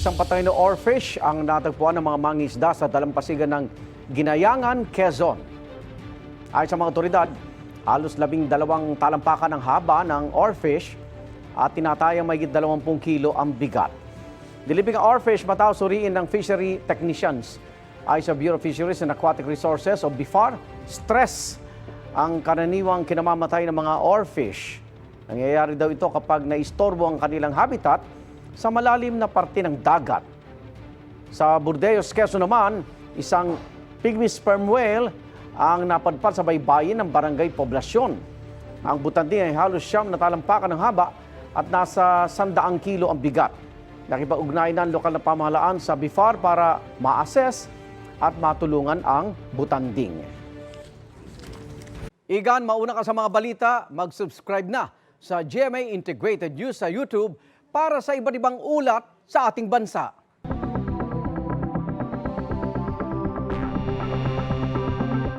Isang patay na oarfish ang natagpuan ng mga mangingisda sa dalampasigan ng Ginayangan, Quezon. Ayon sa mga otoridad, halos 12 talampakan ang haba ng oarfish at tinatayang mahigit 20 kilo ang bigat. Nilibing ang oarfish matapos suriin ng fishery technicians. Ayon sa Bureau of Fisheries and Aquatic Resources o BIFAR, stress ang karaniwang kinamamatay ng mga oarfish. Nangyayari daw ito kapag naistorbo ang kanilang habitat sa malalim na parte ng dagat. Sa Burdeos, Quezon naman, isang pygmy sperm whale ang napadpad sa baybayin ng barangay Poblasyon. Ang butanding ay halos 9 na talampakan ng haba at nasa 100 kilo ang bigat. Nakipag-ugnayan ng lokal na pamahalaan sa BIFAR para ma-assess at matulungan ang butanding. Igan, mauna ka sa mga balita, mag-subscribe na sa GMA Integrated News sa YouTube para sa iba't ibang ulat sa ating bansa.